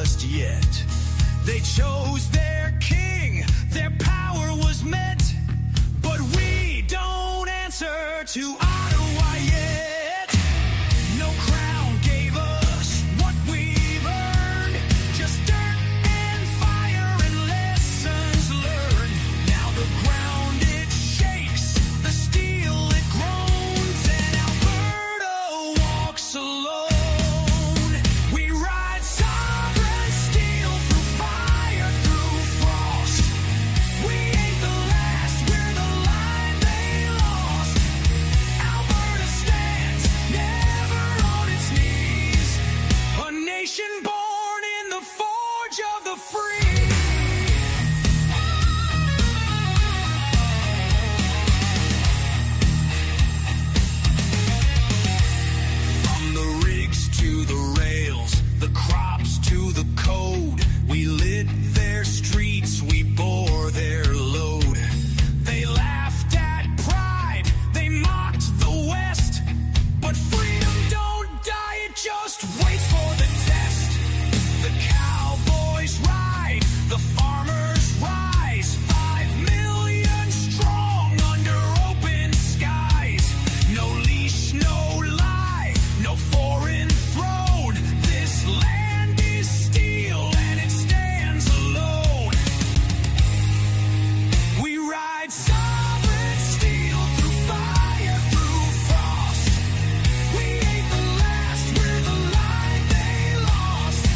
just yet. They chose their king, their power was met, but we don't answer to Ottawa yet. No crown gave us what we've earned, just dirt and fire and lessons learned. Now the ground it shakes, the steel it groans, and Alberta walks alone. We ride sovereign steel through fire, through frost. We ain't the last, we're the line they lost. Alberta stands, never on its knees. A nation born in the forge of the free. From the rigs to the rails, the crops to the code, we lit their streets, we bore their load. They laughed at pride, they mocked the West, but freedom don't die, it just waits for the test. The cowboys ride, the farmers rise, 5 million strong under open skies. No leash, no lie, no foreign throne. This land is steel and it stands alone. We ride sovereign steel through fire, through frost. We ain't the last, we're the line they lost.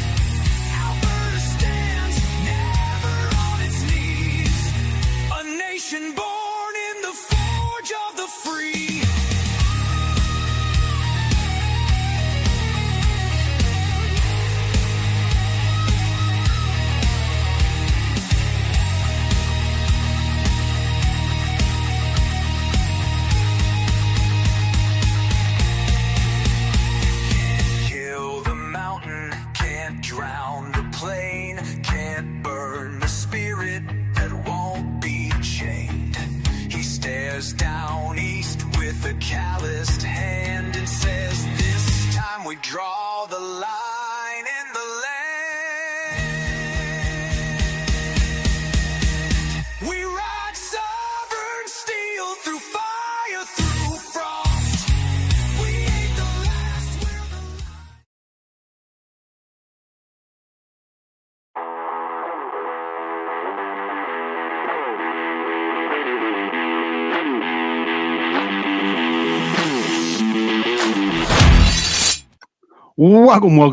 Alberta stands, never on its knees. A nation born in the forge of the free. Can't kill the mountain, can't drown the plain, can't burn the spirit that won't be chained. He stares down east with a calloused hand and says, this time we draw the line in the land. We ride sovereign steel through fire, through frost. We ain't the last, we're the last.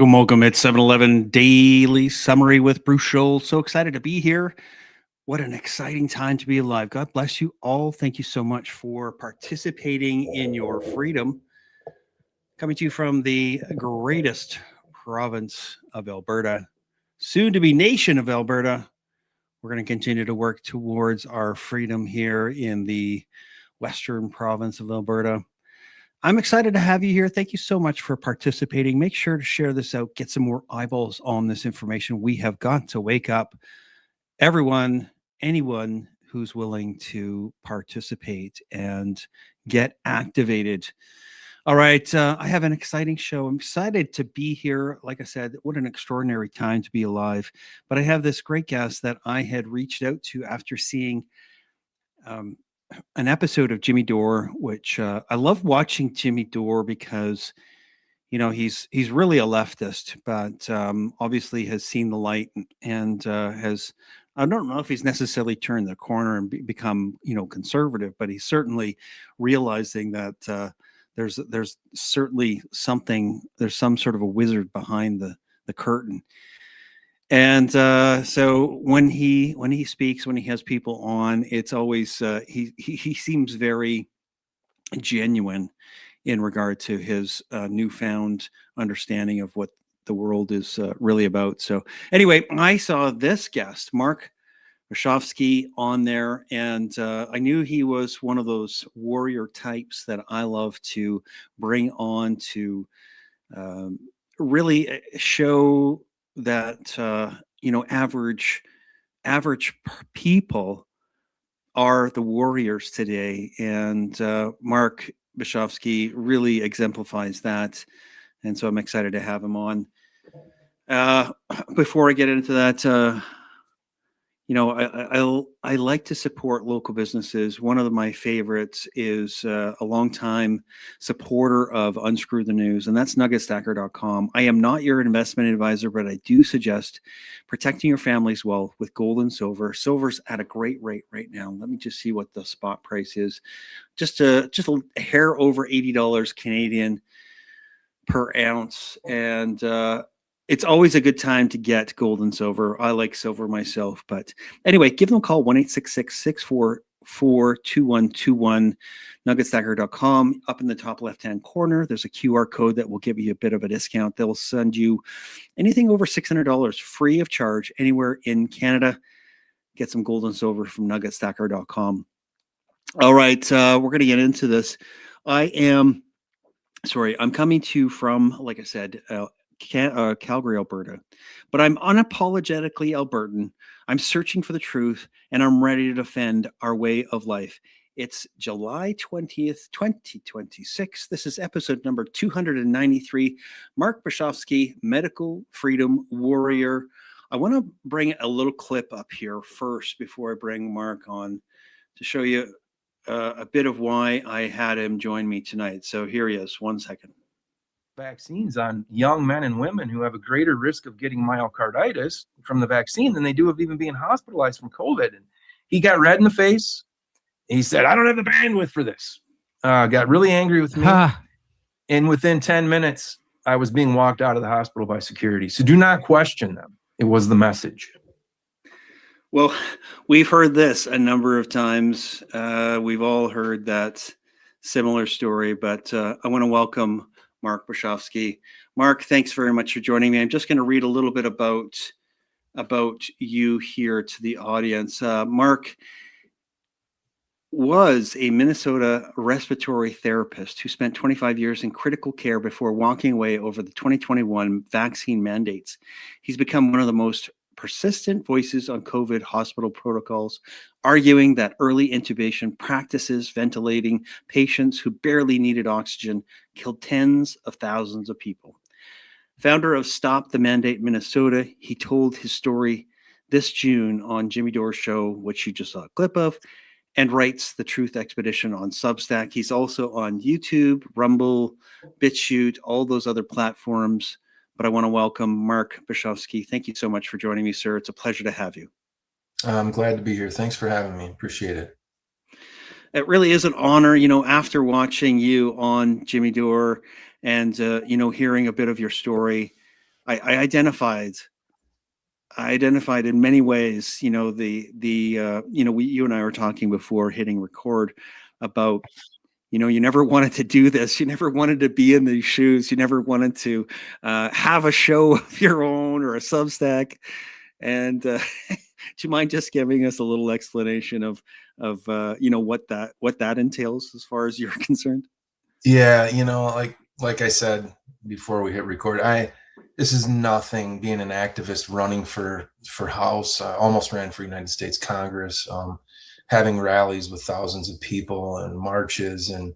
Welcome. It's 7-Eleven Daily Summary with Bruce Scholl. So excited to be here. What an exciting time to be alive. God bless you all. Thank you so much for participating in your freedom. Coming to you from the greatest province of Alberta, soon to be nation of Alberta. We're going to continue to work towards our freedom here in the western province of Alberta. I'm excited to have you here. Thank you so much for participating. Make sure to share this out. Get some more eyeballs on this information. We have got to wake up everyone, anyone who's willing to participate and get activated. All right. I have an exciting show. I'm excited to be here. Like I said, what an extraordinary time to be alive. But I have this great guest that I had reached out to after seeing an episode of Jimmy Dore, which I love watching Jimmy Dore because, you know, he's really a leftist, but obviously has seen the light and has, I don't know if he's necessarily turned the corner and become, you know, conservative, but he's certainly realizing that there's certainly something, there's some sort of a wizard behind the curtain. And so when he speaks, when he has people on, it's always he seems very genuine in regard to his newfound understanding of what the world is really about. So anyway, I saw this guest, Mark Bishofsky, on there, and I knew he was one of those warrior types that I love to bring on to really show that you know, average people are the warriors today, and Mark Bishofsky really exemplifies that, and so I'm excited to have him on. Before I get into that, I like to support local businesses. One of my favorites is a longtime supporter of Unscrew the News, and that's nuggetstacker.com. I am not your investment advisor, but I do suggest protecting your family's wealth with gold and silver. Silver's at a great rate right now. Let me just see what the spot price is. Just a hair over $80 Canadian per ounce, and it's always a good time to get gold and silver. I like silver myself, but anyway, give them a call, 1-866-644-2121, nuggetstacker.com. Up in the top left-hand corner, there's a QR code that will give you a bit of a discount. They'll send you anything over $600 free of charge anywhere in Canada. Get some gold and silver from nuggetstacker.com. All right, we're going to get into this. I'm coming to you from, like I said, Calgary, Alberta, but I'm unapologetically Albertan. I'm searching for the truth, and I'm ready to defend our way of life. It's July 20th, 2026. This is episode number 293. Mark Bishofsky, medical freedom warrior. I want to bring a little clip up here first before I bring Mark on to show you a bit of why I had him join me tonight. So here he is. 1 second. Vaccines on young men and women who have a greater risk of getting myocarditis from the vaccine than they do of even being hospitalized from COVID. And he got red in the face. He said, I don't have the bandwidth for this. Got really angry with me. And within 10 minutes, I was being walked out of the hospital by security. So do not question them. It was the message. Well, we've heard this a number of times. We've all heard that similar story, but I want to welcome Mark Bishofsky. Mark, thanks very much for joining me. I'm just going to read a little bit about you here to the audience. Mark was a Minnesota respiratory therapist who spent 25 years in critical care before walking away over the 2021 vaccine mandates. He's become one of the most persistent voices on COVID hospital protocols, arguing that early intubation practices ventilating patients who barely needed oxygen killed tens of thousands of people. Founder of Stop the Mandate Minnesota, he told his story this June on Jimmy Dore's show, which you just saw a clip of, and writes The Truth Expedition on Substack. He's also on YouTube, Rumble, BitChute, all those other platforms. But I want to welcome Mark Bishofsky. Thank you so much for joining me, sir. It's a pleasure to have you. I'm glad to be here. Thanks for having me. Appreciate it. It really is an honor, after watching you on Jimmy Dore and, hearing a bit of your story, I identified in many ways, you and I were talking before hitting record about, you never wanted to do this. You never wanted to be in these shoes. You never wanted to have a show of your own or a Substack. And do you mind just giving us a little explanation of what that entails as far as you're concerned? Yeah, like I said before we hit record, this is nothing. Being an activist, running for House, almost ran for United States Congress. Having rallies with thousands of people and marches and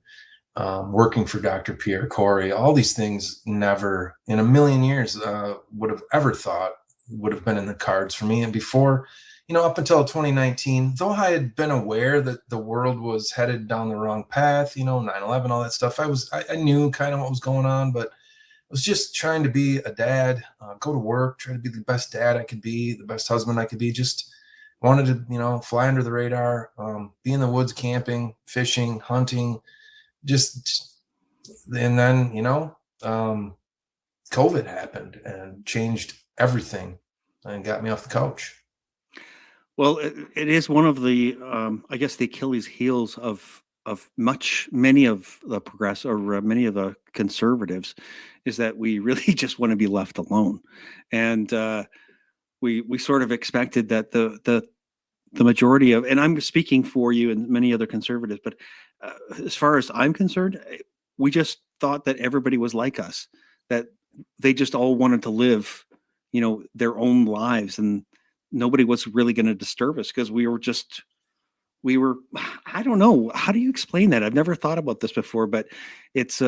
working for Dr. Pierre Corey, all these things never in a million years would have ever thought would have been in the cards for me. And before, up until 2019, though I had been aware that the world was headed down the wrong path, 9/11, all that stuff, I knew kind of what was going on, but I was just trying to be a dad, go to work, try to be the best dad I could be, the best husband I could be, just wanted to, fly under the radar, be in the woods, camping, fishing, hunting, and then, COVID happened and changed everything and got me off the couch. Well, it is one of the, I guess, the Achilles heels of many of the progressive or many of the conservatives is that we really just want to be left alone. And we sort of expected that the majority of, and I'm speaking for you and many other conservatives, but as far as I'm concerned, we just thought that everybody was like us, that they just all wanted to live, their own lives, and nobody was really going to disturb us because we were, I don't know. How do you explain that? I've never thought about this before, but it's,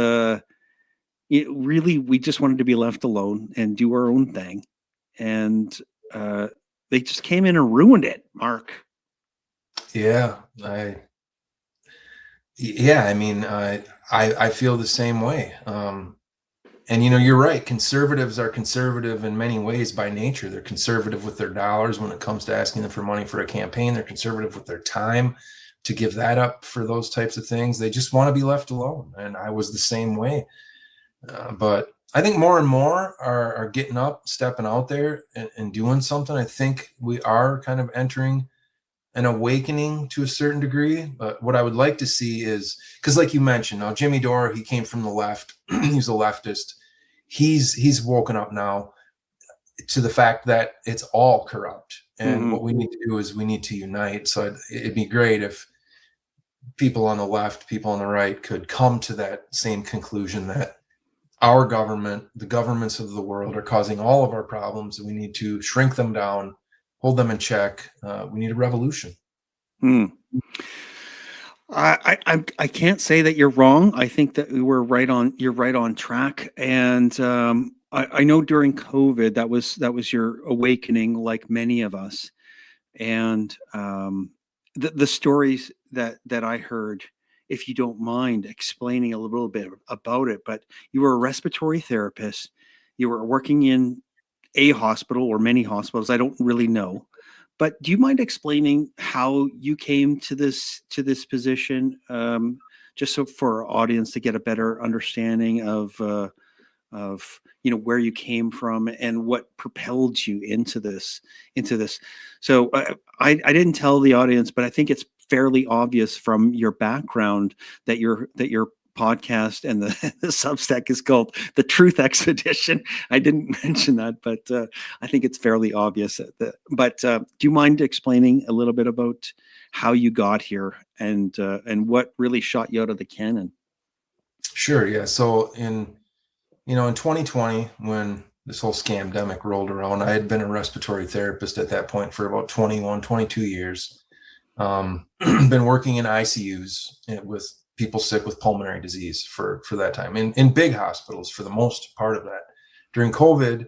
really, we just wanted to be left alone and do our own thing. And they just came in and ruined it, Mark. Yeah, I mean, I feel the same way. And you're right. Conservatives are conservative in many ways by nature. They're conservative with their dollars when it comes to asking them for money for a campaign. They're conservative with their time to give that up for those types of things. They just want to be left alone. And I was the same way. But I think more and more are getting up, stepping out there and doing something. I think we are kind of entering an awakening to a certain degree. But what I would like to see is, because like you mentioned, now Jimmy Dore, he came from the left. He's a leftist. He's woken up now to the fact that it's all corrupt. And what we need to do is we need to unite. So it'd be great if people on the left, people on the right could come to that same conclusion that our government, the governments of the world, are causing all of our problems, and we need to shrink them down, hold them in check. We need a revolution. I can't say that you're wrong. I think that you're right on track. And I know during COVID that was your awakening, like many of us. And the stories that I heard, if you don't mind explaining a little bit about it, but you were a respiratory therapist. You were working in a hospital or many hospitals. I don't really know. But do you mind explaining how you came to this position, just so for our audience to get a better understanding of where you came from and what propelled you into this? So I didn't tell the audience, but I think it's fairly obvious from your background that your podcast and the Substack is called The Truth Expedition. I didn't mention that, but I think it's fairly obvious. But do you mind explaining a little bit about how you got here and what really shot you out of the cannon? Sure. Yeah. So in 2020, when this whole scamdemic rolled around, I had been a respiratory therapist at that point for about 21, 22 years. Been working in ICUs with people sick with pulmonary disease for that time in big hospitals for the most part of that. During COVID,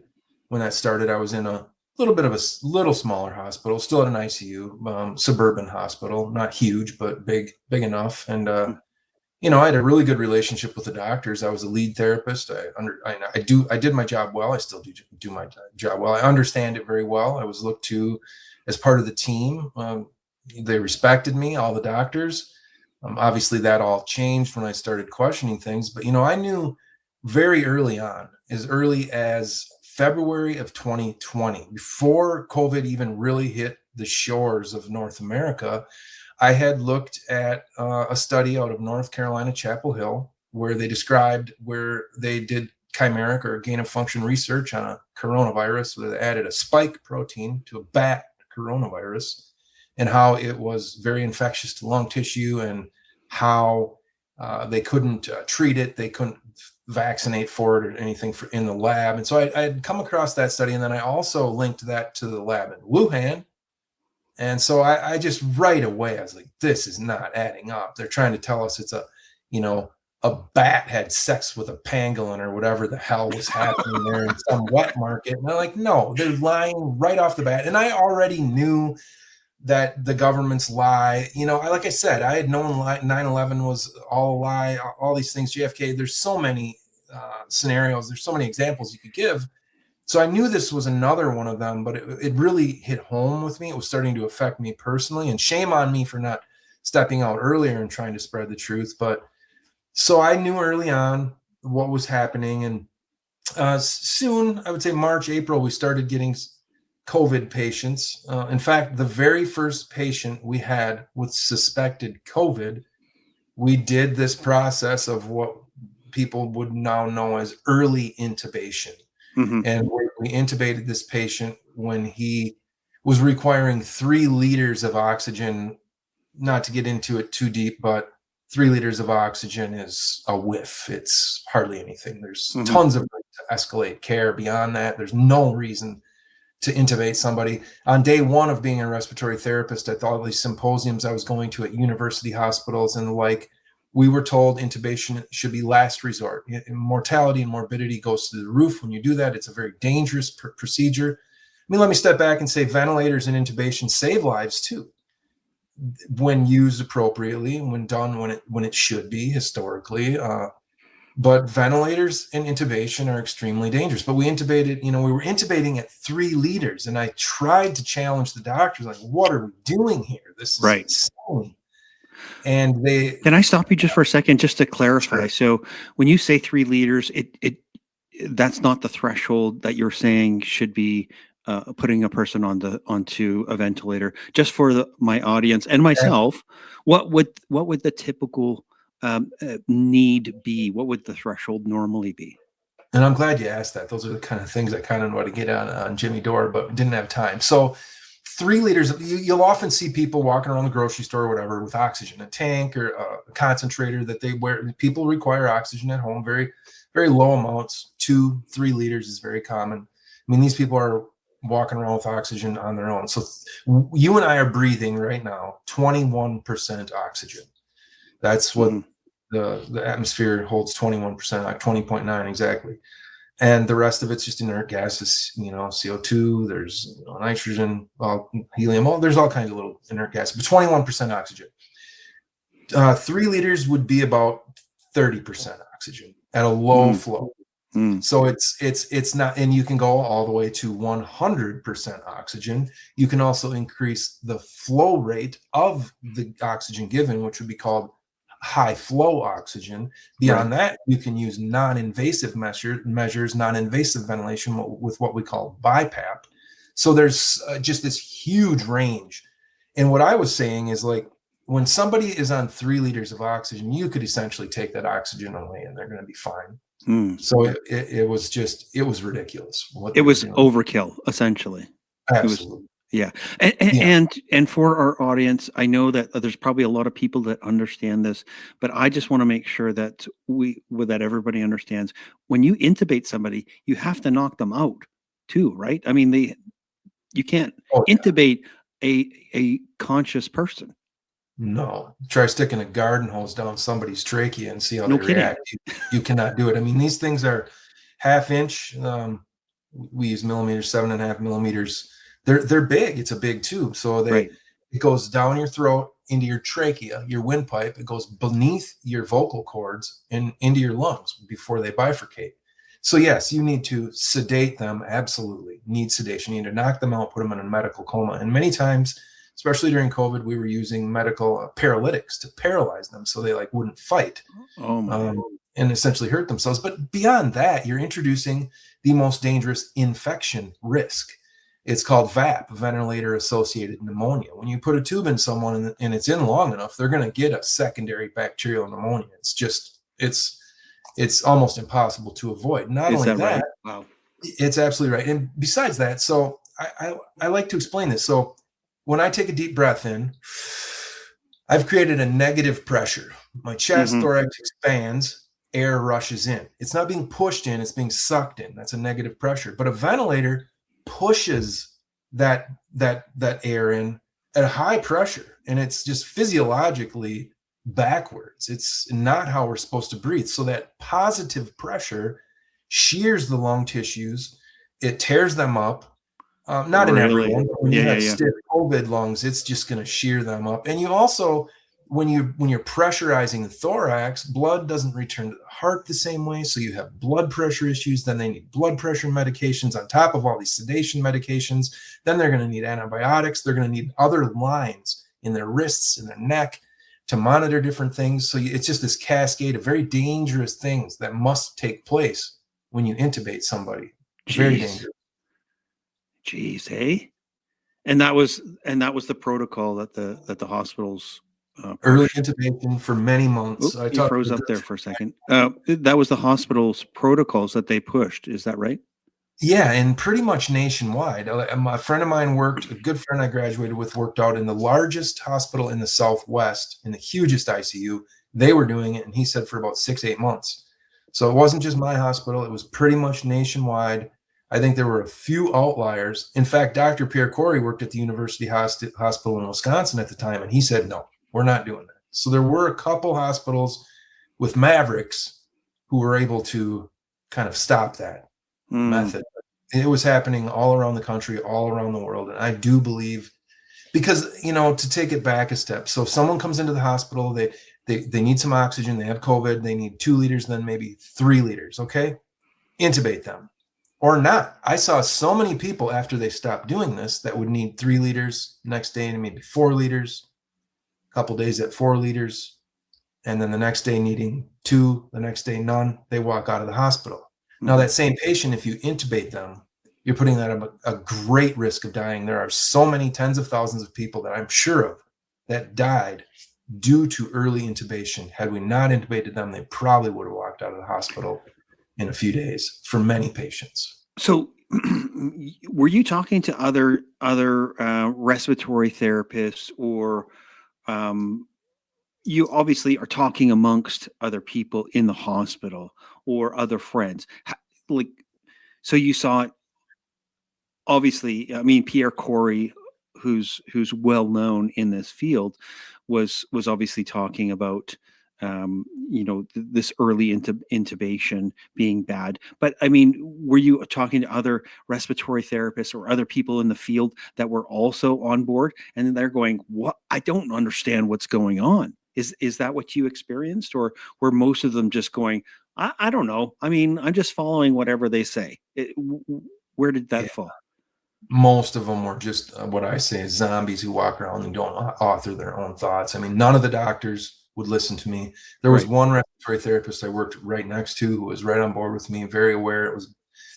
when that started, I was in a little bit of a little smaller hospital, still at an ICU, suburban hospital, not huge, but big enough. And, I had a really good relationship with the doctors. I was a lead therapist. I did my job well. I still do my job well. I understand it very well. I was looked to as part of the team. They respected me, all the doctors. Obviously, that all changed when I started questioning things. But, I knew very early on, as early as February of 2020, before COVID even really hit the shores of North America, I had looked at a study out of North Carolina, Chapel Hill, where they described where they did chimeric or gain of function research on a coronavirus, where they added a spike protein to a bat coronavirus, and how it was very infectious to lung tissue, and how they couldn't treat it. They couldn't vaccinate for it or anything in the lab. And so I had come across that study, and then I also linked that to the lab in Wuhan. And so I just right away, I was like, this is not adding up. They're trying to tell us it's a bat had sex with a pangolin or whatever the hell was happening there in some wet market. And they're like, no, they're lying right off the bat. And I already knew that the governments lie. Like I said, I had known 9/11 was all a lie, all these things, JFK. There's so many scenarios. There's so many examples you could give. So I knew this was another one of them, but it really hit home with me. It was starting to affect me personally, and shame on me for not stepping out earlier and trying to spread the truth. But so I knew early on what was happening. And soon, I would say March, April, we started getting COVID patients. In fact, the very first patient we had with suspected COVID, we did this process of what people would now know as early intubation. And we intubated this patient when he was requiring 3 liters of oxygen. Not to get into it too deep, but 3 liters of oxygen is a whiff. It's hardly anything. There's tons of room to escalate care beyond that. There's no reason to intubate somebody. On day one of being a respiratory therapist, at all these symposiums I was going to at university hospitals and the like, we were told intubation should be last resort. Mortality and morbidity goes through the roof when you do that. It's a very dangerous procedure. I mean, let me step back and say ventilators and intubation save lives too, when used appropriately and when done when it should be historically. But ventilators and intubation are extremely dangerous. But we intubated, we were intubating at 3 liters, and I tried to challenge the doctors, like, what are we doing here? This is insane. And Can I stop you just for a second, just to clarify? Sure. So when you say 3 liters, that's not the threshold that you're saying should be putting a person onto a ventilator. Just for my audience and myself, what would the typical need be? What would the threshold normally be? And I'm glad you asked that. Those are the kind of things I kind of want to get on Jimmy Dore, but didn't have time. So 3 liters, you'll often see people walking around the grocery store or whatever with oxygen, a tank or a concentrator that they wear. People require oxygen at home, very, very low amounts. 2-3 liters is very common. I mean, these people are walking around with oxygen on their own. So you and I are breathing right now 21% oxygen. That's what the atmosphere holds, 21%, like 20.9 exactly. And the rest of it's just inert gases, CO2, there's nitrogen, helium, there's all kinds of little inert gases, but 21% oxygen. 3 liters would be about 30% oxygen at a low flow. So it's not, and you can go all the way to 100% oxygen. You can also increase the flow rate of the oxygen given, which would be called high flow oxygen. Beyond that, you can use non-invasive measures, non-invasive ventilation with what we call BiPAP. So there's just this huge range. And what I was saying is, like, when somebody is on 3 liters of oxygen, you could essentially take that oxygen away and they're going to be fine. So it was ridiculous. It was overkill, essentially. Absolutely. And for our audience, I know that there's probably a lot of people that understand this, but I just want to make sure that that everybody understands. When you intubate somebody, you have to knock them out too, right? I mean, you can't intubate a conscious person. No, try sticking a garden hose down somebody's trachea and see how they react. You cannot do it. I mean, these things are 1/2 inch. We use millimeters, 7.5 millimeters. They're big. It's a big tube. So it goes down your throat into your trachea, your windpipe. It goes beneath your vocal cords and into your lungs before they bifurcate. So yes, you need to sedate them. Absolutely need sedation. You need to knock them out, put them in a medical coma. And many times, especially during COVID, we were using medical paralytics to paralyze them so they wouldn't fight and essentially hurt themselves. But beyond that, you're introducing the most dangerous infection risk. It's called VAP, ventilator-associated pneumonia. When you put a tube in someone and it's in long enough, they're going to get a secondary bacterial pneumonia. It's almost impossible to avoid. Not only that, wow, it's absolutely right. And besides that, so I like to explain this. So when I take a deep breath in, I've created a negative pressure. My chest, thorax expands, air rushes in. It's not being pushed in, it's being sucked in. That's a negative pressure. But a ventilator pushes that air in at a high pressure, and it's just physiologically backwards. It's not how we're supposed to breathe. So that positive pressure shears the lung tissues, it tears them up. Not in everyone, but when you have stiff COVID lungs, it's just going to shear them up. And you also, when you're pressurizing the thorax, blood doesn't return to the heart the same way. So you have blood pressure issues. Then they need blood pressure medications on top of all these sedation medications. Then they're going to need antibiotics. They're going to need other lines in their wrists and their neck to monitor different things. So it's just this cascade of very dangerous things that must take place when you intubate somebody. Very dangerous. Jeez, hey, and that was the protocol that the hospitals early intubation for many months. I froze up there for a second. That was the hospital's protocols that they pushed. Is that right? Yeah, and pretty much nationwide. A friend of mine a good friend I graduated with, worked out in the largest hospital in the Southwest, in the hugest ICU. They were doing it, and he said for about 6-8 months. So it wasn't just my hospital; it was pretty much nationwide. I think there were a few outliers. In fact, Dr. Pierre Corey worked at the University Hospital in Wisconsin at the time, and he said, no, we're not doing that. So there were a couple hospitals with mavericks who were able to kind of stop that method. It was happening all around the country, all around the world. And I do believe, because, you know, to take it back a step. So if someone comes into the hospital, they need some oxygen, they have COVID, they need 2 liters, then maybe 3 liters. Okay. Intubate them or not. I saw so many people after they stopped doing this that would need 3 liters, next day and maybe 4 liters, a couple days at 4 liters, and then the next day needing 2, the next day none. They walk out of the hospital. Now that same patient, if you intubate them, you're putting them at a great risk of dying. There are so many tens of thousands of people that I'm sure of that died due to early intubation. Had we not intubated them, they probably would have walked out of the hospital in a few days for many patients. So were you talking to other respiratory therapists, or you obviously are talking amongst other people in the hospital or other friends? Like, so you saw it, obviously, I mean, Pierre Corey, who's well known in this field, was obviously talking about, you know, this early intubation being bad. But I mean, were you talking to other respiratory therapists or other people in the field that were also on board? And then they're going, "What? I don't understand what's going on." Is that what you experienced, or were most of them just going, I don't know. I mean, I'm just following whatever they say. Where did that fall? Most of them were just what I say is zombies who walk around and don't author their own thoughts. I mean, none of the doctors would listen to me. There was one respiratory therapist I worked right next to who was right on board with me, very aware it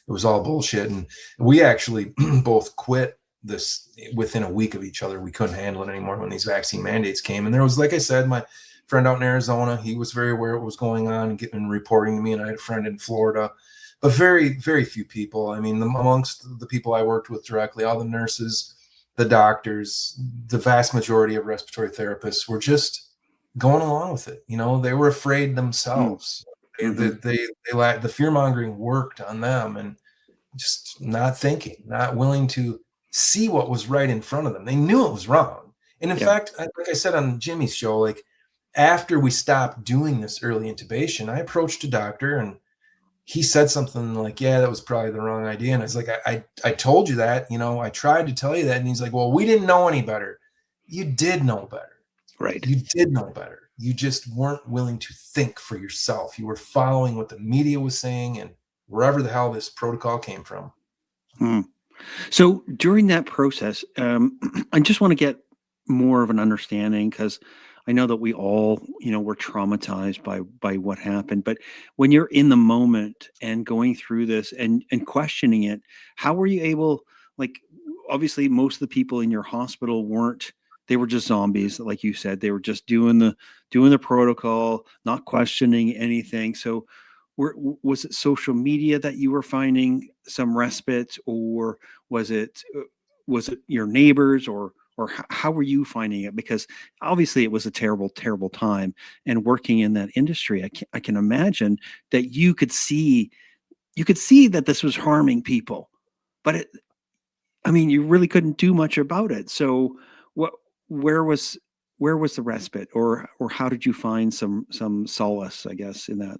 was all bullshit. And we actually both quit this within a week of each other. We couldn't handle it anymore when these vaccine mandates came. And there was, like I said, my friend out in Arizona, he was very aware of what was going on and getting reporting to me. And I had a friend in Florida, but very, very few people. I mean, amongst the people I worked with directly, all the nurses, the doctors, the vast majority of respiratory therapists were just going along with it. You know, they were afraid themselves. The fear mongering worked on them, and just not thinking, not willing to see what was right in front of them. They knew it was wrong. And in fact, like I said on Jimmy's show, like after we stopped doing this early intubation, I approached a doctor and he said something like, "Yeah, that was probably the wrong idea." And I was like, I told you that, you know, I tried to tell you that. And he's like, "Well, we didn't know any better." You did know better. Right. You did know better. You just weren't willing to think for yourself. You were following what the media was saying and wherever the hell this protocol came from. So during that process, I just want to get more of an understanding, because I know that we all, you know, were traumatized by what happened. But when you're in the moment and going through this and questioning it, how were you able, like, obviously most of the people in your hospital they were just zombies, like you said. They were just doing the protocol, not questioning anything. So was it social media that you were finding some respite, or was it your neighbors, or how were you finding it? Because obviously it was a terrible, terrible time, and working in that industry, I can imagine that you could see that this was harming people, but I mean, you really couldn't do much about it. So where was the respite, or how did you find some solace, I guess, in that?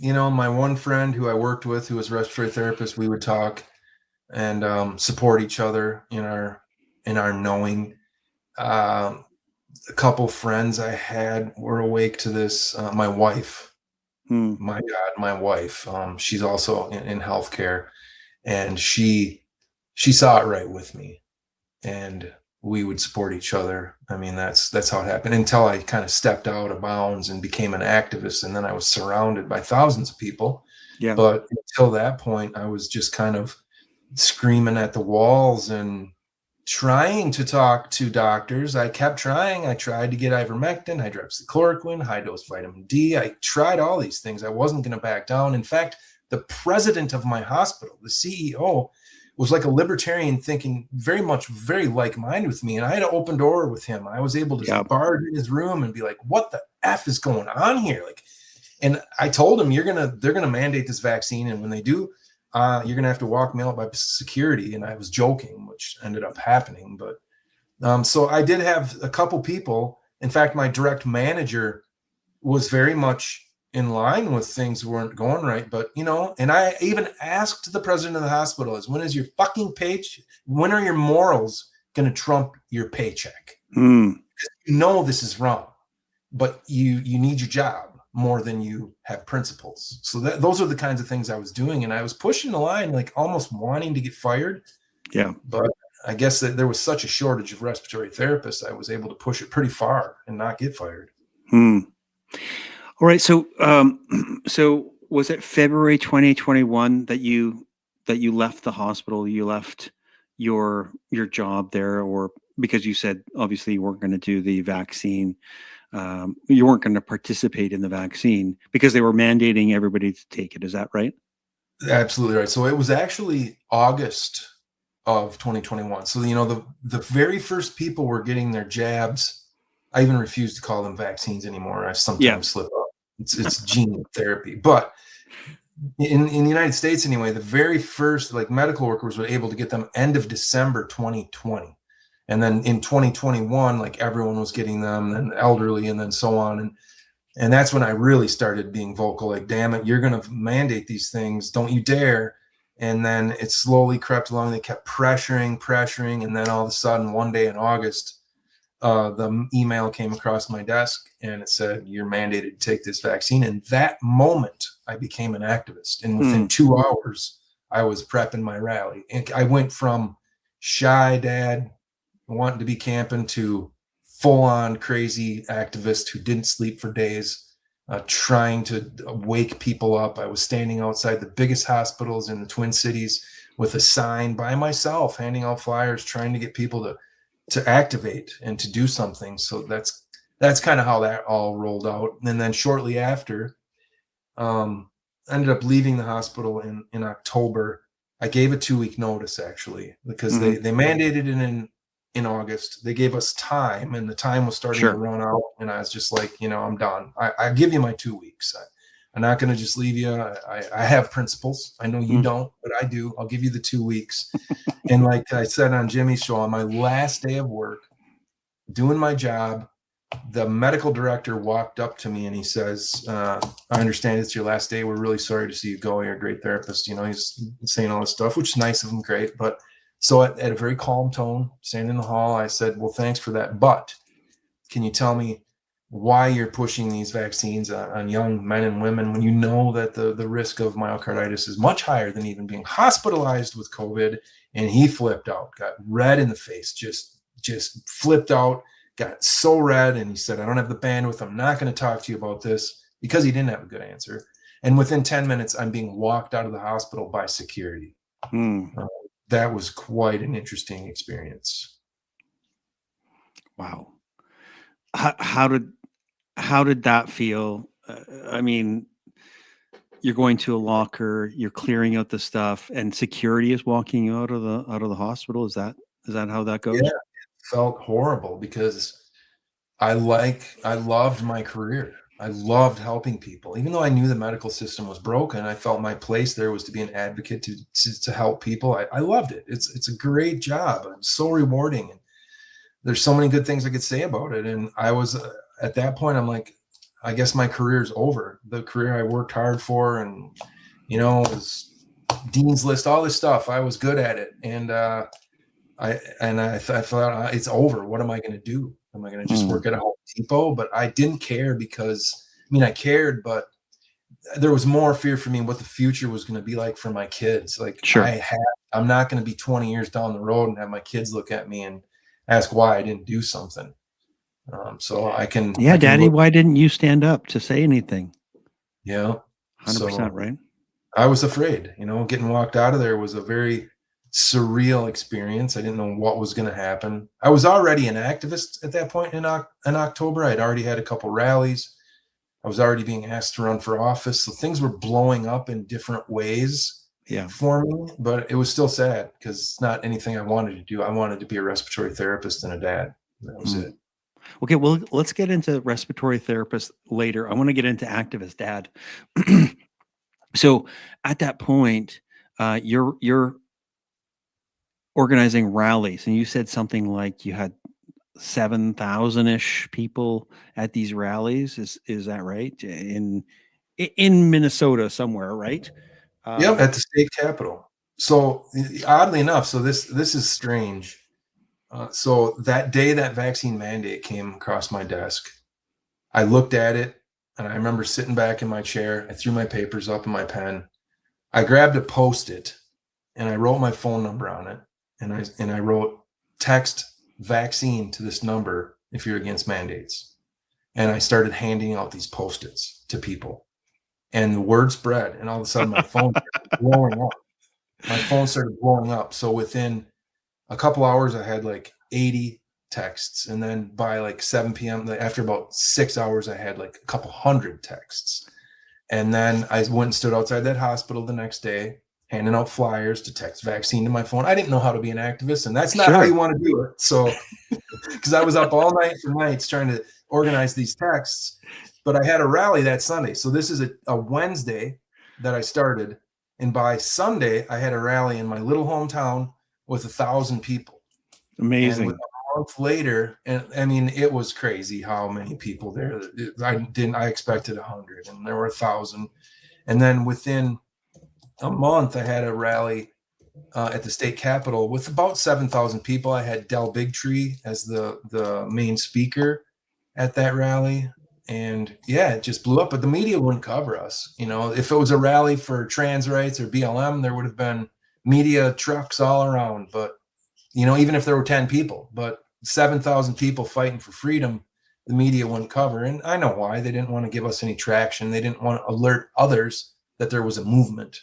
You know, my one friend who I worked with, who was a respiratory therapist, we would talk and support each other in our knowing. A couple friends I had were awake to this. My wife, my God, my wife. She's also in healthcare, and she saw it right with me, and we would support each other. I mean, that's how it happened, until I kind of stepped out of bounds and became an activist, and then I was surrounded by thousands of people. Yeah. But until that point, I was just kind of screaming at the walls and trying to talk to doctors. I kept trying. I tried to get ivermectin, hydroxychloroquine, high dose vitamin D. I tried all these things. I wasn't going to back down. In fact, the president of my hospital, the CEO, was like a libertarian, thinking very like-minded with me. And I had an open door with him. I was able to barge in his room and be like, "What the F is going on here?" Like, and I told him, they're gonna mandate this vaccine, and when they do, you're gonna have to walk me out by security. And I was joking, which ended up happening. But so I did have a couple people In fact, my direct manager was very much in line with things weren't going right. But, you know, and I even asked the president of the hospital is, when is your fucking paycheck? When are your morals going to trump your paycheck? You know, this is wrong, but you need your job more than you have principles. So those are the kinds of things I was doing. And I was pushing the line, like almost wanting to get fired. Yeah. But I guess that there was such a shortage of respiratory therapists, I was able to push it pretty far and not get fired. All right. So, so was it February 2021 that you left the hospital? You left your job there, or because you said obviously you weren't going to do the vaccine, you weren't going to participate in the vaccine because they were mandating everybody to take it. Is that right? Absolutely right. So it was actually August of 2021. So, you know, the very first people were getting their jabs. I even refuse to call them vaccines anymore. I sometimes slip up. It's gene therapy. But in the United States anyway, the very first like medical workers were able to get them end of December 2020. And then in 2021, like everyone was getting them, and elderly, and then so on. And that's when I really started being vocal, like, damn it, you're going to mandate these things. Don't you dare. And then it slowly crept along. They kept pressuring. And then all of a sudden, one day in August, the email came across my desk and it said, you're mandated to take this vaccine. And that moment I became an activist. And within 2 hours, I was prepping my rally. And I went from shy dad wanting to be camping to full-on crazy activist who didn't sleep for days, trying to wake people up. I was standing outside the biggest hospitals in the Twin Cities with a sign by myself, handing out flyers, trying to get people to activate and to do something. So that's kind of how that all rolled out. And then shortly after, ended up leaving the hospital in October. I gave a 2-week notice actually, because they mandated it in August. They gave us time, and the time was starting to run out. And I was just like, you know, I'm done. I give you my 2 weeks. I'm not going to just leave you. I have principles. I know you don't, but I do. I'll give you the 2 weeks. And like I said on Jimmy's show, on my last day of work, doing my job, the medical director walked up to me and he says, I understand it's your last day. We're really sorry to see you go. You're a great therapist. You know, he's saying all this stuff, which is nice of him. Great. But so at a very calm tone, standing in the hall, I said, well, thanks for that. But can you tell me why you're pushing these vaccines on young men and women when you know that the risk of myocarditis is much higher than even being hospitalized with COVID? And he flipped out, got red in the face, just flipped out, got so red. And he said, I don't have the bandwidth. I'm not going to talk to you about this, because he didn't have a good answer. And within 10 minutes, I'm being walked out of the hospital by security. That was quite an interesting experience. Wow. How did that feel? I mean, you're going to a locker, you're clearing out the stuff, and security is walking you out of the hospital. Is that how that goes? Yeah, it felt horrible because I loved my career. I loved helping people. Even though I knew the medical system was broken, I felt my place there was to be an advocate to help people. I loved it. It's a great job. It's so rewarding. And there's so many good things I could say about it. And I was at that point, I'm like, I guess my career's over. The career I worked hard for, and, you know, was Dean's List, all this stuff. I was good at it. And I thought it's over. What am I going to do? Am I going to just work at a Home Depot? But I didn't care, because I cared, but there was more fear for me what the future was going to be like for my kids. Like, I'm not going to be 20 years down the road and have my kids look at me and ask why I didn't do something. So I can. Yeah, Daddy, why didn't you stand up to say anything? Yeah, 100%, right? I was afraid. You know, getting walked out of there was a very surreal experience. I didn't know what was going to happen. I was already an activist at that point in October. I'd already had a couple rallies. I was already being asked to run for office. So things were blowing up in different ways for me, but it was still sad because it's not anything I wanted to do. I wanted to be a respiratory therapist and a dad. That was it. Okay, well, let's get into respiratory therapist later. I want to get into activist dad. So at that point, you're organizing rallies, and you said something like you had 7,000-ish people at these rallies. Is that right? In Minnesota somewhere, right? Yep, at the state capitol. So oddly enough, so this is strange. So that day that vaccine mandate came across my desk, I looked at it, and I remember sitting back in my chair. I threw my papers up in my pen. I grabbed a Post-it, and I wrote my phone number on it, and I wrote, text vaccine to this number if you're against mandates. And I started handing out these Post-its to people, and the word spread, and all of a sudden my phone started blowing up. My phone started blowing up. So within a couple hours, I had like 80 texts. And then by like 7 p.m., after about 6 hours, I had like a couple hundred texts. And then I went and stood outside that hospital the next day, handing out flyers to text vaccine to my phone. I didn't know how to be an activist, and that's not how you want to do it. So, because I was up all night for nights trying to organize these texts, but I had a rally that Sunday. So this is a Wednesday that I started. And by Sunday, I had a rally in my little hometown with 1,000 people. Amazing. And a month later, and I mean, it was crazy how many people there. I expected 100, and there were 1,000. And then within a month, I had a rally at the state capitol with about 7,000 people. I had Del Bigtree as the main speaker at that rally. And yeah, it just blew up, but the media wouldn't cover us. You know, if it was a rally for trans rights or BLM, there would have been media trucks all around. But, you know, even if there were 10 people, but 7,000 people fighting for freedom, the media wouldn't cover. And I know why. They didn't want to give us any traction. They didn't want to alert others that there was a movement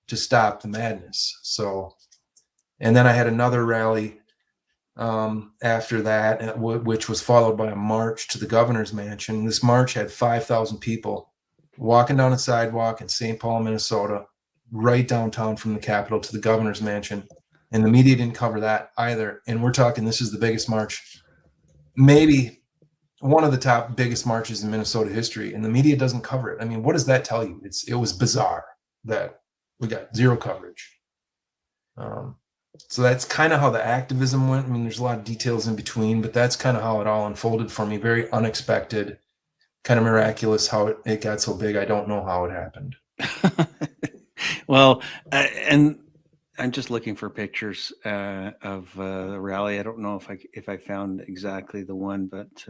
to stop the madness. So, and then I had another rally after that, which was followed by a march to the governor's mansion. This march had 5,000 people walking down a sidewalk in St. Paul, Minnesota, right downtown from the Capitol to the governor's mansion. And the media didn't cover that either. And we're talking, this is the biggest march, maybe one of the top biggest marches in Minnesota history, and the media doesn't cover it. I mean, what does that tell you? It was bizarre that we got zero coverage. So that's kind of how the activism went. I mean, there's a lot of details in between, but that's kind of how it all unfolded for me. Very unexpected, kind of miraculous how it got so big. I don't know how it happened. Well, and I'm just looking for pictures of the rally. I don't know if I found exactly the one, but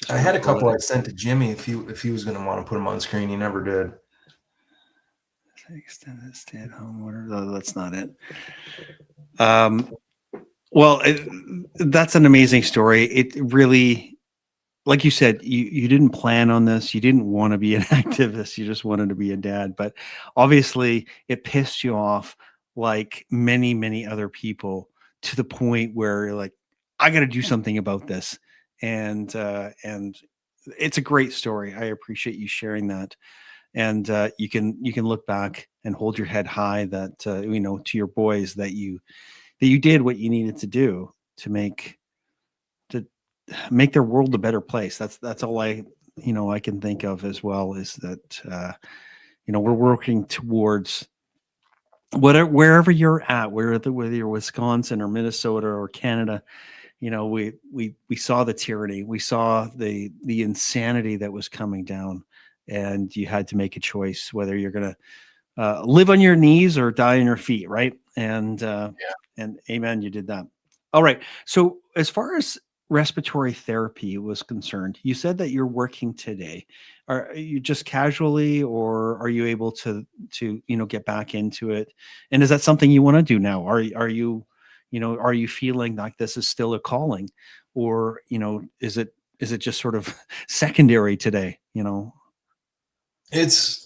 I had a couple I sent to Jimmy if he was going to want to put them on screen. He never did. Extended stay-at-home order. No, that's not it. Well, that's an amazing story. It really, like you said, you didn't plan on this. You didn't want to be an activist. You just wanted to be a dad. But obviously, it pissed you off, like many, many other people, to the point where you're like, I got to do something about this. And it's a great story. I appreciate you sharing that. And you can look back and hold your head high that to your boys that you did what you needed to do to make their world a better place. That's all I can think of as well, is that we're working towards wherever you're at, whether you're Wisconsin or Minnesota or Canada. We saw the tyranny, we saw the insanity that was coming down. And you had to make a choice whether you're going to live on your knees or die on your feet, right? And and amen, you did that. All right. So as far as respiratory therapy was concerned, you said that you're working today. Are you just casually, or are you able to get back into it? And is that something you want to do now? Are you feeling like this is still a calling, or is it just sort of secondary today?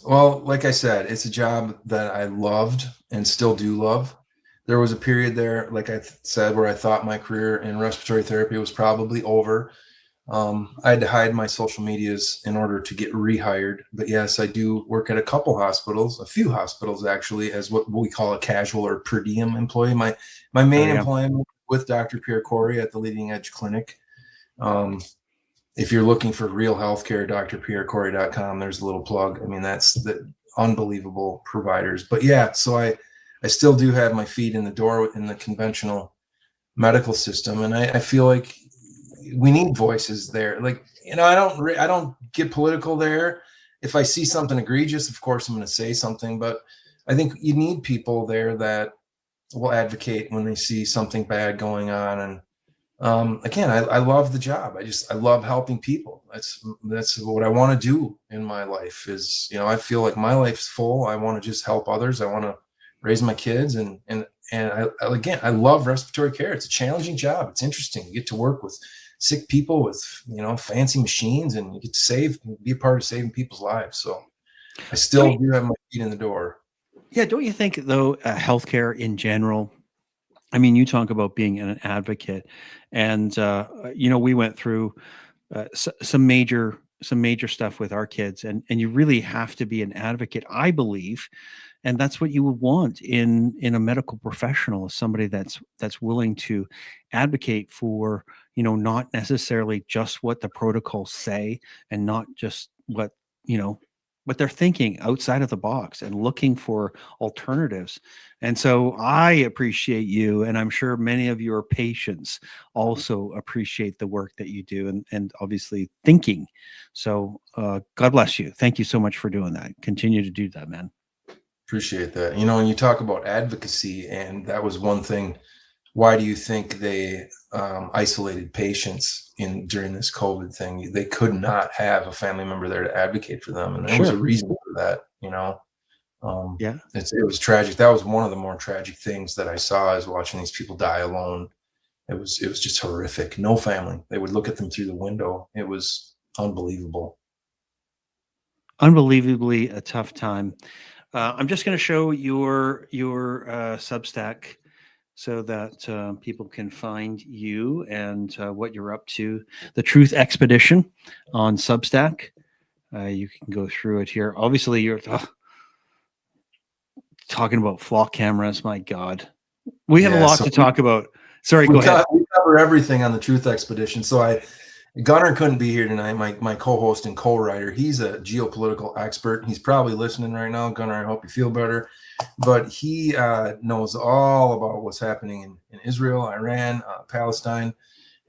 Well, like I said, it's a job that I loved and still do love. There was a period there, like I said, where I thought my career in respiratory therapy was probably over. I had to hide my social medias in order to get rehired. But yes, I do work at a few hospitals actually, as what we call a casual or per diem employee. My main employment with Dr. Pierre Corey at the Leading Edge Clinic. If you're looking for real healthcare, drpierrecorey.com, there's a little plug. I mean, that's the unbelievable providers. But yeah, so I still do have my feet in the door in the conventional medical system. And I feel like we need voices there. Like, I don't get political there. If I see something egregious, of course I'm going to say something, but I think you need people there that will advocate when they see something bad going on. And again, I love the job. I love helping people. That's what I want to do in my life is, I feel like my life's full. I want to just help others. I want to raise my kids. And again, I love respiratory care. It's a challenging job. It's interesting. You get to work with sick people with, fancy machines, and you get to be a part of saving people's lives. So I still do have my feet in the door. Yeah. Don't you think though, healthcare in general, I mean, you talk about being an advocate, and we went through some major stuff with our kids, and you really have to be an advocate, I believe, and that's what you would want in a medical professional, is somebody that's willing to advocate for, not necessarily just what the protocols say, and not just what they're thinking outside of the box and looking for alternatives. And so I appreciate you, and I'm sure many of your patients also appreciate the work that you do, and obviously thinking. So God bless you. Thank you so much for doing that. Continue to do that, man. Appreciate that. When you talk about advocacy, and that was one thing, why do you think they isolated patients during this COVID thing? They could not have a family member there to advocate for them, and there was a reason for that. Yeah, it was tragic. That was one of the more tragic things that I saw, is watching these people die alone. It was just horrific. No family. They would look at them through the window. It was unbelievable. Unbelievably a tough time. I'm just going to show your Substack, so that people can find you and what you're up to. The Truth Expedition on Substack. You can go through it here. Obviously, you're talking about flock cameras. My God, we have a lot to talk about. Sorry, go ahead. We cover everything on the Truth Expedition. So Gunnar couldn't be here tonight, my co-host and co-writer. He's a geopolitical expert. He's probably listening right now. Gunnar, I hope you feel better. But he knows all about what's happening in Israel, Iran, Palestine.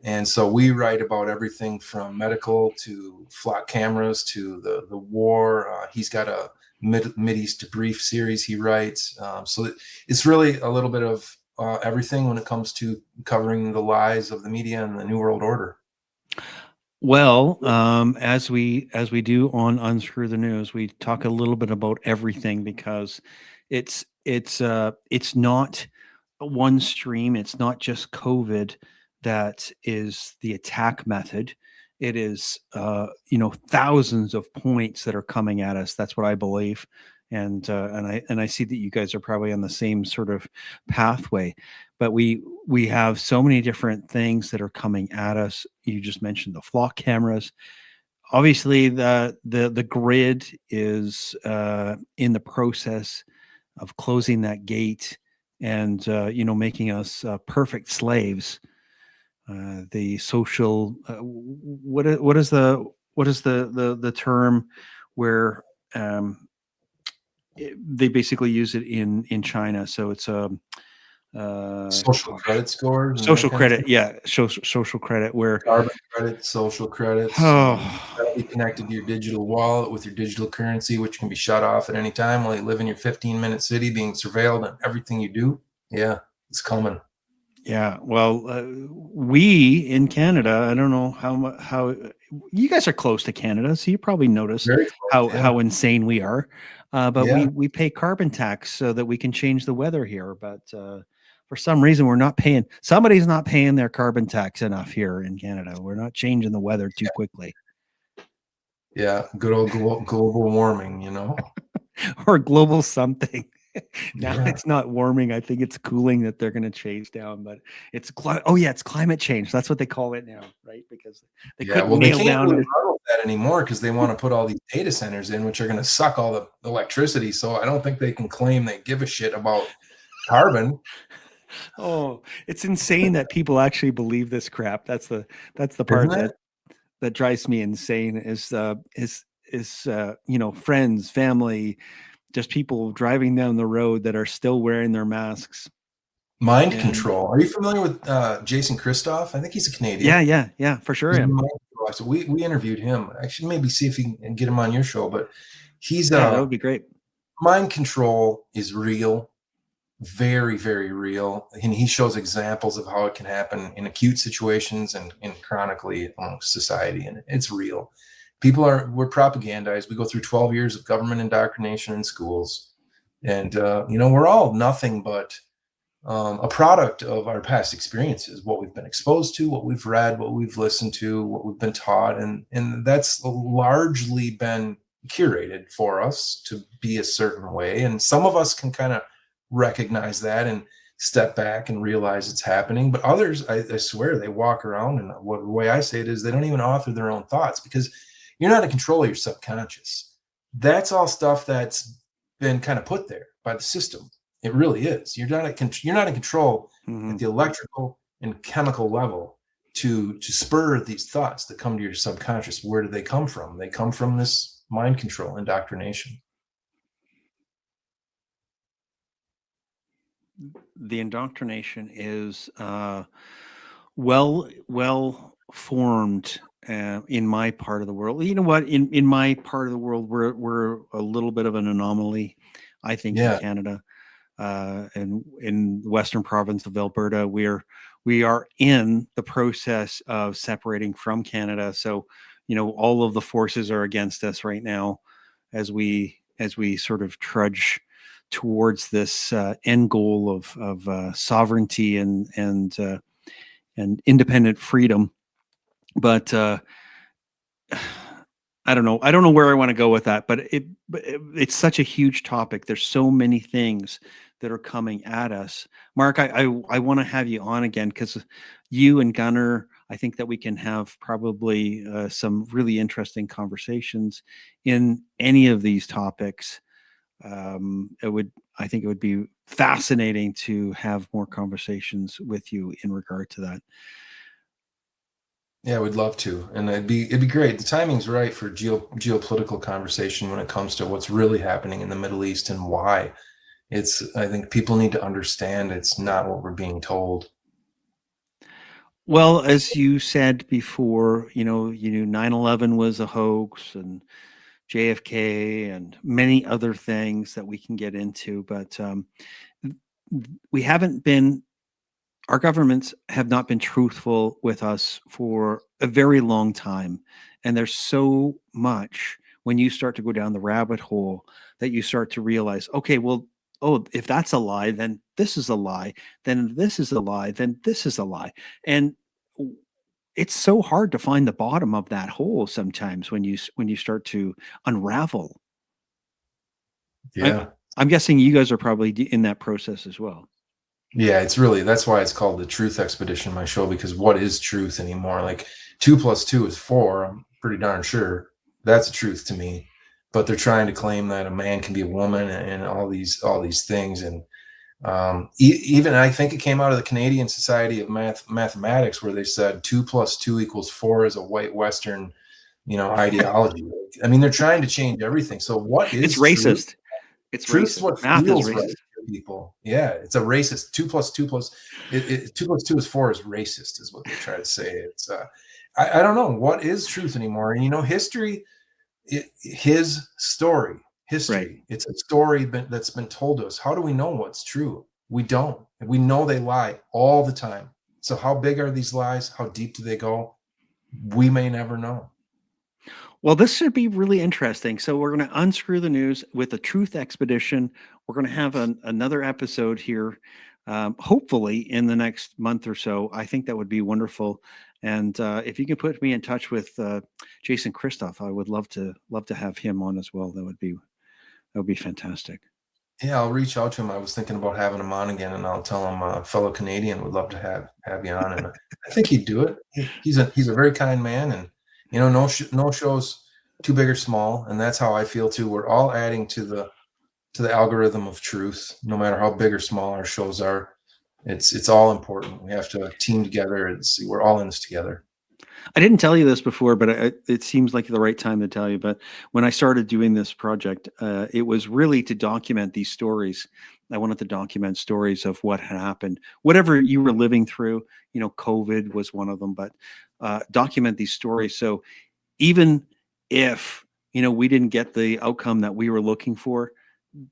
And so we write about everything from medical to flock cameras to the war. He's got a Mideast Brief series he writes. So it's really a little bit of everything when it comes to covering the lies of the media and the New World Order. Well, as we do on Unscrew the News, we talk a little bit about everything, because it's not one stream. It's not just COVID that is the attack method. It is thousands of points that are coming at us. That's what I believe, and I see that you guys are probably on the same sort of pathway. But we have so many different things that are coming at us. You just mentioned the flock cameras. Obviously, the grid is in the process of closing that gate, and making us perfect slaves. The social what is the term where they basically use it in China? So it's social credit scores, social credit, social credit, where carbon credit, social credits. Be connected to your digital wallet with your digital currency, which can be shut off at any time while you live in your 15-minute city, being surveilled on everything you do. Yeah, it's coming. Yeah, well, we in Canada, I don't know how you guys are close to Canada, so you probably notice how insane we are. But we pay carbon tax so that we can change the weather here. But for some reason, we're not paying. Somebody's not paying their carbon tax enough here in Canada. We're not changing the weather too quickly. Yeah, good old global warming, or global something. Now it's not warming. I think it's cooling that they're going to chase down, but it's it's climate change. That's what they call it now, right? Because they couldn't nail down that anymore, because they want to put all these data centers in, which are going to suck all the electricity. So I don't think they can claim they give a shit about carbon. Oh, it's insane that people actually believe this crap. That's the part that drives me insane. Is friends, family, just people driving down the road that are still wearing their masks Mind And control. Are you familiar with Jason Christoph? I think he's a Canadian. yeah, for sure. He's I a am. mind control. So we interviewed him. Actually, maybe see if we can get him on your show. But he's Yeah, that would be great. mind control is real, very, very real. And he shows examples of how it can happen in acute situations and chronically amongst society. And it's real. We're propagandized. We go through 12 years of government indoctrination in schools. And, we're all nothing but a product of our past experiences, what we've been exposed to, what we've read, what we've listened to, what we've been taught. And that's largely been curated for us to be a certain way. And some of us can kind of recognize that and step back and realize it's happening. But others, I swear, they walk around, and the way I say it is they don't even author their own thoughts, because you're not in control of your subconscious. That's all stuff that's been kind of put there by the system. It really is. You're not in control at the electrical and chemical level to spur these thoughts that come to your subconscious. Where do they come from? They come from this mind control, indoctrination. The indoctrination is well formed in my part of the world. You know what? In my part of the world, we're a little bit of an anomaly, I think, Yeah. in Canada. And in the western province of Alberta, we are in the process of separating from Canada. So, all of the forces are against us right now as we sort of trudge towards this end goal of sovereignty and independent freedom. But I don't know. I don't know where I want to go with that, but it's such a huge topic. There's so many things that are coming at us. Mark, I want to have you on again, because you and Gunnar, I think that we can have probably some really interesting conversations in any of these topics. I think it would be fascinating to have more conversations with you in regard to that. Yeah, we'd love to, and it'd be great. The timing's right for geopolitical conversation when it comes to what's really happening in the Middle East and why. I think people need to understand it's not what we're being told. Well, as you said before, you knew 9/11 was a hoax, and JFK, and many other things that we can get into, but our governments have not been truthful with us for a very long time. And there's so much when you start to go down the rabbit hole that you start to realize, okay, well, if that's a lie, then this is a lie, then this is a lie, then this is a lie. And it's so hard to find the bottom of that hole sometimes when you start to unravel. Yeah. I'm guessing you guys are probably in that process as well. Yeah, that's why it's called the Truth Expedition, my show, because what is truth anymore? Like 2 + 2 is 4. I'm pretty darn sure that's a truth to me. But they're trying to claim that a man can be a woman and all these things. And even I think it came out of the Canadian Society of Mathematics, where they said 2 + 2 = 4 is a white Western, ideology. I mean, they're trying to change everything. So what is it's racist? Truth? It's Truth racist. is what Math feels is racist. right to people. Yeah, it's a racist. 2 + 2 + 2 + 2 is 4 is racist, is what they try to say. It's I don't know what is truth anymore. And history, his story, history. Right. It's a story that's been told to us. How do we know what's true? We don't. We know they lie all the time. So how big are these lies? How deep do they go? We may never know. Well, this should be really interesting. So we're going to unscrew the news with a Truth Expedition. We're going to have another episode here, hopefully in the next month or so. I think that would be wonderful. And if you can put me in touch with Jason Christoph, I would love to have him on as well. That would be fantastic. Yeah, I'll reach out to him. I was thinking about having him on again, and I'll tell him a fellow Canadian would love to have you on, and I think he'd do it. He's a very kind man, and no show's too big or small, and that's how I feel too. We're all adding to the algorithm of truth, no matter how big or small our shows are. It's all important. We have to team together, and see we're all in this together. I didn't tell you this before, but it seems like the right time to tell you. But when I started doing this project, it was really to document these stories. I wanted to document stories of what had happened, whatever you were living through. You know, COVID was one of them, but document these stories. So even if, you know, we didn't get the outcome that we were looking for,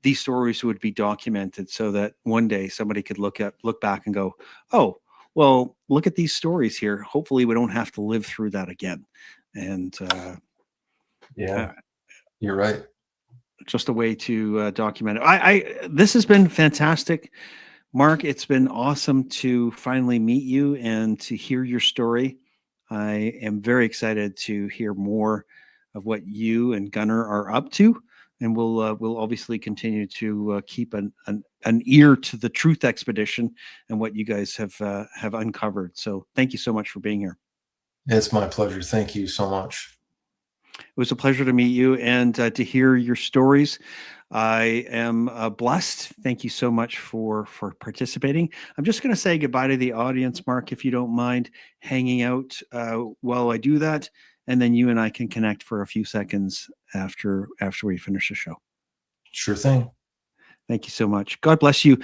these stories would be documented so that one day somebody could look back and go, oh, well, look at these stories here. Hopefully we don't have to live through that again. And yeah, you're right. Just a way to document it. This has been fantastic, Mark. It's been awesome to finally meet you and to hear your story. I am very excited to hear more of what you and Gunnar are up to. And we'll obviously continue to keep an ear to the Truth Expedition and what you guys have uncovered. So thank you so much for being here. It's my pleasure. Thank you so much. It was a pleasure to meet you and to hear your stories. I am blessed. Thank you so much for participating. I'm just going to say goodbye to the audience, Mark, if you don't mind hanging out while I do that. And then you and I can connect for a few seconds after we finish the show. Sure thing. Thank you so much. God bless you.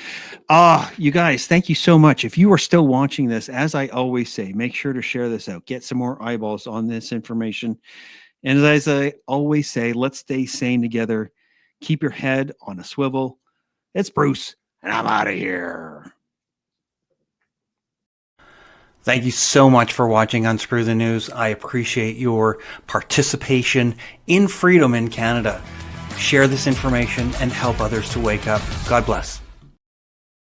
You guys, thank you so much. If you are still watching this, as I always say, make sure to share this out. Get some more eyeballs on this information. And as I always say, let's stay sane together. Keep your head on a swivel. It's Bruce, and I'm out of here. Thank you so much for watching Unscrew the News. I appreciate your participation in freedom in Canada. Share this information and help others to wake up. God bless.